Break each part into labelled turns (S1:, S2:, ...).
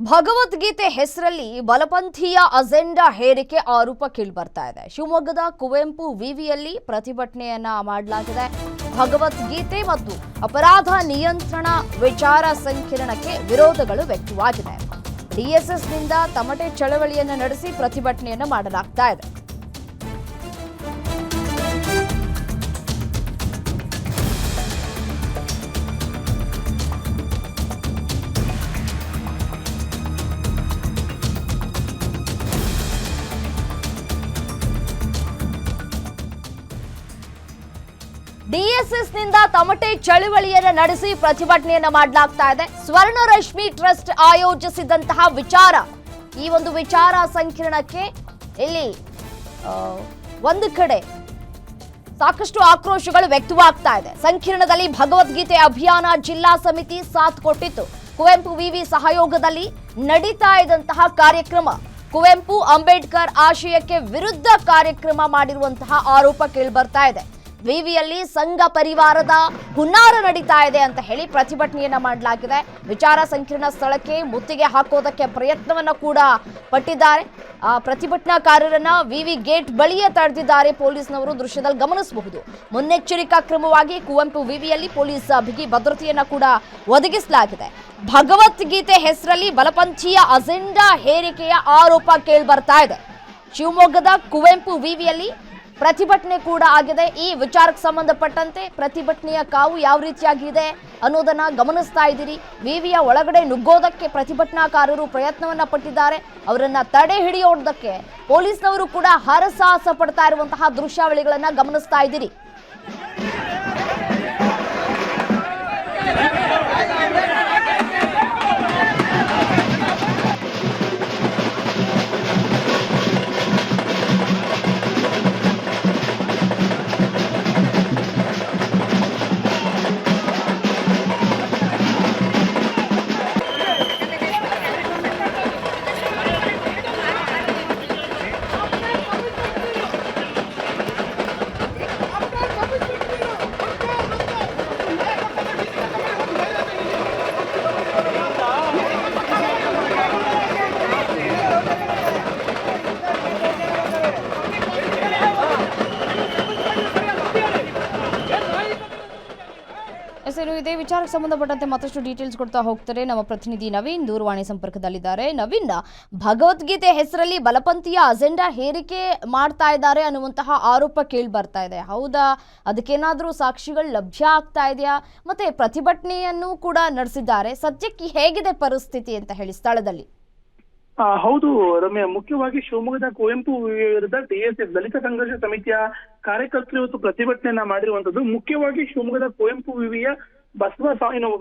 S1: ಭಗವದ್ಗೀತೆ ಹೆಸರಲ್ಲಿ ಬಲಪಂಥೀಯ ಅಜೆಂಡಾ ಹೇರಿಕೆ ಆರೋಪ ಕೇಳಿಬರ್ತಾ ಇದೆ. ಶಿವಮೊಗ್ಗದ ಕುವೆಂಪು ವಿವಿಯಲ್ಲಿ ಪ್ರತಿಭಟನೆಯನ್ನ ಮಾಡಲಾಗಿದೆ. ಭಗವದ್ಗೀತೆ ಮತ್ತು ಅಪರಾಧ ನಿಯಂತ್ರಣ ವಿಚಾರ ಸಂಕಿರಣಕ್ಕೆ ವಿರೋಧಗಳು ವ್ಯಕ್ತವಾಗಿದೆ. ಡಿಎಸ್ಎಸ್ನಿಂದ ತಮಟೆ ಚಳವಳಿಯನ್ನು ನಡೆಸಿ ಪ್ರತಿಭಟನೆಯನ್ನ ಮಾಡಲಾಗ್ತಾ ಇದೆ. ಡಿಎಸ್ಎಸ್ನಿಂದ ತಮಟೆ ಚಳವಳಿಯನ್ನು ನಡೆಸಿ ಪ್ರತಿಭಟನೆಯನ್ನ ಮಾಡಲಾಗ್ತಾ ಇದೆ. ಸ್ವರ್ಣರಶ್ಮಿ ಟ್ರಸ್ಟ್ ಆಯೋಜಿಸಿದಂತಹ ವಿಚಾರ, ಈ ಒಂದು ವಿಚಾರ ಸಂಕಿರಣಕ್ಕೆ ಇಲ್ಲಿ ಒಂದು ಕಡೆ ಸಾಕಷ್ಟು ಆಕ್ರೋಶಗಳು ವ್ಯಕ್ತವಾಗ್ತಾ ಇದೆ. ಸಂಕಿರಣದಲ್ಲಿ ಭಗವದ್ಗೀತೆ ಅಭಿಯಾನ ಜಿಲ್ಲಾ ಸಮಿತಿ ಸಾಥ್ ಕೊಟ್ಟಿತ್ತು. ಕುವೆಂಪು ವಿವಿ ಸಹಯೋಗದಲ್ಲಿ ನಡೀತಾ ಇದ್ದಂತಹ ಕಾರ್ಯಕ್ರಮ ಕುವೆಂಪು ಅಂಬೇಡ್ಕರ್ ಆಶಯಕ್ಕೆ ವಿರುದ್ಧ ಕಾರ್ಯಕ್ರಮ ಮಾಡಿರುವಂತಹ ಆರೋಪ ಕೇಳಿಬರ್ತಾ ಇದೆ. ವಿವಿಯಲ್ಲಿ ಸಂಘ ಪರಿವಾರದ ಹುನ್ನಾರ ನಡೀತಾ ಇದೆ ಅಂತ ಹೇಳಿ ಪ್ರತಿಭಟನೆಯನ್ನ ಮಾಡಲಾಗಿದೆ. ವಿಚಾರ ಸಂಕಿರಣ ಸ್ಥಳಕ್ಕೆ ಮುತ್ತಿಗೆ ಹಾಕೋದಕ್ಕೆ ಪ್ರಯತ್ನವನ್ನ ಕೂಡ ಪಟ್ಟಿದ್ದಾರೆ. ಪ್ರತಿಭಟನಾಕಾರರನ್ನ ವಿವಿ ಗೇಟ್ ಬಳಿಯೇ ತಡೆದಿದ್ದಾರೆ ಪೊಲೀಸ್ನವರು. ದೃಶ್ಯದಲ್ಲಿ ಗಮನಿಸಬಹುದು. ಮುನ್ನೆಚ್ಚರಿಕಾ ಕ್ರಮವಾಗಿ ಕುವೆಂಪು ವಿವಿಯಲ್ಲಿ ಪೊಲೀಸ್ ಬಿಗಿ ಭದ್ರತೆಯನ್ನ ಕೂಡ ಒದಗಿಸಲಾಗಿದೆ. ಭಗವದ್ಗೀತೆ ಹೆಸರಲ್ಲಿ ಬಲಪಂಥೀಯ ಅಜೆಂಡಾ ಹೇರಿಕೆಯ ಆರೋಪ ಕೇಳಿಬರ್ತಾ ಇದೆ. ಶಿವಮೊಗ್ಗದ ಕುವೆಂಪು ವಿವಿಯಲ್ಲಿ ಪ್ರತಿಭಟನೆ ಕೂಡ ಆಗಿದೆ. ಈ ವಿಚಾರಕ್ಕೆ ಸಂಬಂಧಪಟ್ಟಂತೆ ಪ್ರತಿಭಟನೆಯ ಕಾವು ಯಾವ ರೀತಿಯಾಗಿದೆ ಅನ್ನೋದನ್ನ ಗಮನಿಸ್ತಾ ಇದ್ದೀರಿ. ವಿವಿಯ ಒಳಗಡೆ ನುಗ್ಗೋದಕ್ಕೆ ಪ್ರತಿಭಟನಾಕಾರರು ಪ್ರಯತ್ನವನ್ನ ಪಟ್ಟಿದ್ದಾರೆ. ಅವರನ್ನ ತಡೆ ಹಿಡಿಯೋದಕ್ಕೆ ಪೊಲೀಸ್ನವರು ಕೂಡ ಹರಸಾಹಸ ಪಡ್ತಾ ಇರುವಂತಹ ದೃಶ್ಯಾವಳಿಗಳನ್ನ ಗಮನಿಸ್ತಾ ಇದ್ದೀರಿ. ಇದೇ ವಿಚಾರಕ್ಕೆ ಸಂಬಂಧಪಟ್ಟಂತೆ ಮತ್ತಷ್ಟು ಡೀಟೇಲ್ಸ್ ಕೊಡ್ತಾ ಹೋಗ್ತಾರೆ ನಮ್ಮ ಪ್ರತಿನಿಧಿ ನವೀನ್ ದೂರವಾಣಿ ಸಂಪರ್ಕದಲ್ಲಿದ್ದಾರೆ. ನವೀನ್, ಭಗವದ್ಗೀತೆ ಹೆಸರಲ್ಲಿ ಬಲಪಂಥೀಯ ಅಜೆಂಡಾ ಹೇರಿಕೆ ಮಾಡ್ತಾ ಇದ್ದಾರೆ ಅನ್ನುವಂತಹ ಆರೋಪ ಕೇಳಿ ಬರ್ತಾ ಇದೆ. ಹೌದಾ? ಅದಕ್ಕೇನಾದ್ರೂ ಸಾಕ್ಷಿಗಳು ಲಭ್ಯ ಆಗ್ತಾ ಇದೆಯಾ? ಮತ್ತೆ ಪ್ರತಿಭಟನೆಯನ್ನು ಕೂಡ ನಡೆಸಿದ್ದಾರೆ. ಸದ್ಯಕ್ಕೆ ಹೇಗಿದೆ ಪರಿಸ್ಥಿತಿ ಅಂತ ಹೇಳಿ ಸ್ಥಳದಲ್ಲಿ?
S2: ಹೌದು ರಮ್ಯಾ, ಮುಖ್ಯವಾಗಿ ಶಿವಮೊಗ್ಗದ ಕುವೆಂಪು ವಿರುದ್ಧ ಡಿಎಸ್ಎಸ್ ದಲಿತ ಸಂಘರ್ಷ ಸಮಿತಿಯ ಕಾರ್ಯಕರ್ತರು ಇವತ್ತು ಪ್ರತಿಭಟನೆಯನ್ನ ಮಾಡಿರುವಂತದ್ದು. ಮುಖ್ಯವಾಗಿ ಶಿವಮೊಗ್ಗದ ಕುವೆಂಪು ವಿವಿಯ ಬಸವ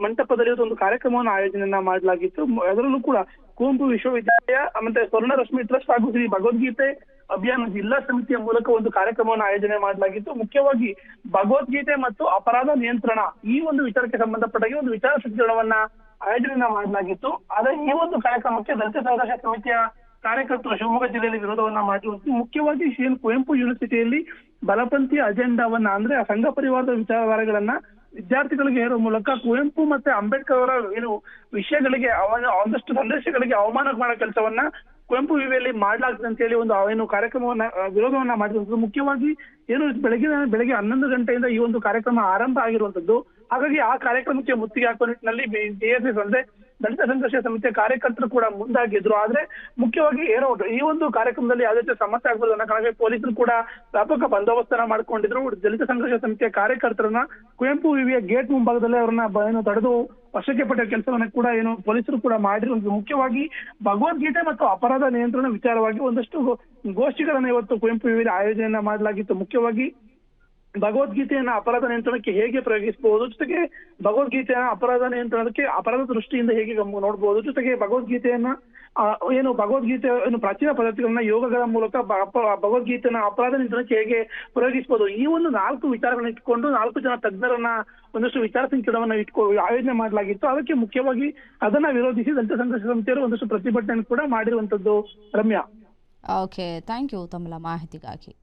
S2: ಮಂಟಪದಲ್ಲಿ ಒಂದು ಕಾರ್ಯಕ್ರಮವನ್ನು ಆಯೋಜನೆಯನ್ನ ಮಾಡಲಾಗಿತ್ತು. ಅದರಲ್ಲೂ ಕೂಡ ಕುವೆಂಪು ವಿಶ್ವವಿದ್ಯಾಲಯ ಮತ್ತೆ ಸ್ವರ್ಣರಶ್ಮಿ ಟ್ರಸ್ಟ್ ಹಾಗೂ ಶ್ರೀ ಭಗವದ್ಗೀತೆ ಅಭಿಯಾನ ಜಿಲ್ಲಾ ಸಮಿತಿಯ ಮೂಲಕ ಒಂದು ಕಾರ್ಯಕ್ರಮವನ್ನು ಆಯೋಜನೆ ಮಾಡಲಾಗಿತ್ತು. ಮುಖ್ಯವಾಗಿ ಭಗವದ್ಗೀತೆ ಮತ್ತು ಅಪರಾಧ ನಿಯಂತ್ರಣ ಈ ಒಂದು ವಿಚಾರಕ್ಕೆ ಸಂಬಂಧಪಟ್ಟಾಗಿ ಒಂದು ವಿಚಾರ ಸಂಕಿರಣವನ್ನ ಆಯೋಜನೆ ಮಾಡಲಾಗಿತ್ತು. ಆದ್ರೆ ಈ ಒಂದು ಕಾರ್ಯಕ್ರಮಕ್ಕೆ ದಲಿತ ಸಂಘರ್ಷ ಸಮಿತಿಯ ಕಾರ್ಯಕರ್ತರು ಶಿವಮೊಗ್ಗ ಜಿಲ್ಲೆಯಲ್ಲಿ ವಿರೋಧವನ್ನ ಮಾಡಿರುವಂತ. ಮುಖ್ಯವಾಗಿ ಕುವೆಂಪು ಯೂನಿವರ್ಸಿಟಿಯಲ್ಲಿ ಬಲಪಂಥೀಯ ಅಜೆಂಡಾವನ್ನ ಅಂದ್ರೆ ಸಂಘ ಪರಿವಾರದ ವಿಚಾರಧಾರೆಗಳನ್ನ ವಿದ್ಯಾರ್ಥಿಗಳಿಗೆ ಹೇರುವ ಮೂಲಕ ಕುವೆಂಪು ಮತ್ತೆ ಅಂಬೇಡ್ಕರ್ ಅವರ ವಿಷಯಗಳಿಗೆ ಒಂದಷ್ಟು ಸಂದೇಶಗಳಿಗೆ ಅವಮಾನ ಮಾಡೋ ಕೆಲಸವನ್ನ ಕುವೆಂಪು ವಿವಿಯಲ್ಲಿ ಮಾಡ್ಲಾಗ್ತದೆ ಅಂತ ಹೇಳಿ ಒಂದು ಕಾರ್ಯಕ್ರಮವನ್ನ ವಿರೋಧವನ್ನ ಮಾಡಿರುವಂತದ್ದು. ಮುಖ್ಯವಾಗಿ ಬೆಳಗ್ಗೆ 11 ಗಂಟೆಯಿಂದ ಈ ಒಂದು ಕಾರ್ಯಕ್ರಮ ಆರಂಭ ಆಗಿರುವಂತದ್ದು. ಹಾಗಾಗಿ ಆ ಕಾರ್ಯಕ್ರಮಕ್ಕೆ ಮುತ್ತಿಗೆ ಹಾಕುವ ನಿಟ್ಟಿನಲ್ಲಿ ಡಿಎಸ್ಎಸ್ ಅಂದ್ರೆ ದಲಿತ ಸಂಘರ್ಷ ಸಮಿತಿಯ ಕಾರ್ಯಕರ್ತರು ಕೂಡ ಮುಂದಾಗಿದ್ರು. ಆದ್ರೆ ಮುಖ್ಯವಾಗಿ ಈ ಒಂದು ಕಾರ್ಯಕ್ರಮದಲ್ಲಿ ಯಾವುದೇ ಸಮಸ್ಯೆ ಆಗ್ಬೋದು ಅನ್ನೋ ಕಾರಣಕ್ಕೆ ಪೊಲೀಸರು ಕೂಡ ವ್ಯಾಪಕ ಬಂದೋಬಸ್ತನ್ನ ಮಾಡ್ಕೊಂಡಿದ್ರು. ದಲಿತ ಸಂಘರ್ಷ ಸಮಿತಿಯ ಕಾರ್ಯಕರ್ತರನ್ನ ಕುವೆಂಪು ವಿವಿಯ ಗೇಟ್ ಮುಂಭಾಗದಲ್ಲೇ ಅವ್ರನ್ನ ತಡೆದು ವಶಕ್ಕೆ ಪಟ್ಟ ಕೆಲಸವನ್ನ ಕೂಡ ಪೊಲೀಸರು ಕೂಡ ಮಾಡಿರುವಂತದ್ದು. ಮುಖ್ಯವಾಗಿ ಭಗವದ್ಗೀತೆ ಮತ್ತು ಅಪರಾಧ ನಿಯಂತ್ರಣ ವಿಚಾರವಾಗಿ ಒಂದಷ್ಟು ಗೋಷ್ಠಿಗಳನ್ನ ಇವತ್ತು ಕುವೆಂಪು ವಿವಿಯಲ್ಲಿ ಆಯೋಜನೆಯನ್ನ ಮಾಡಲಾಗಿತ್ತು. ಮುಖ್ಯವಾಗಿ ಭಗವದ್ಗೀತೆಯನ್ನ ಅಪರಾಧ ನಿಯಂತ್ರಣಕ್ಕೆ ಹೇಗೆ ಪ್ರಯೋಗಿಸಬಹುದು, ಜೊತೆಗೆ ಭಗವದ್ಗೀತೆಯ ಅಪರಾಧ ನಿಯಂತ್ರಣಕ್ಕೆ ಅಪರಾಧ ದೃಷ್ಟಿಯಿಂದ ಹೇಗೆ ನೋಡಬಹುದು, ಜೊತೆಗೆ ಭಗವದ್ಗೀತೆಯನ್ನ ಭಗವದ್ಗೀತೆ ಪ್ರಾಚೀನ ಪದ್ಧತಿಗಳನ್ನ ಯೋಗಗಳ ಮೂಲಕ ಭಗವದ್ಗೀತೆನ ಅಪರಾಧ ನಿಯಂತ್ರಣಕ್ಕೆ ಹೇಗೆ ಪ್ರಯೋಗಿಸಬಹುದು, ಈ ಒಂದು 4 ವಿಚಾರಗಳನ್ನ ಇಟ್ಕೊಂಡು 4 ಜನ ತಜ್ಞರನ್ನ ಒಂದಷ್ಟು ವಿಚಾರ ಸಂಕಿರಣವನ್ನ ಆಯೋಜನೆ ಮಾಡಲಾಗಿತ್ತು. ಅದಕ್ಕೆ ಮುಖ್ಯವಾಗಿ ಅದನ್ನ ವಿರೋಧಿಸಿ ದಲಿತ ಸಂಘರ್ಷ ಸಮಿತಿಯವರು ಒಂದಷ್ಟು ಪ್ರತಿಭಟನೆ ಕೂಡ ಮಾಡಿರುವಂತದ್ದು. ರಮ್ಯಾ,
S1: ಓಕೆ, ಥ್ಯಾಂಕ್ ಯು ತಮ್ಮ ಮಾಹಿತಿಗಾಗಿ.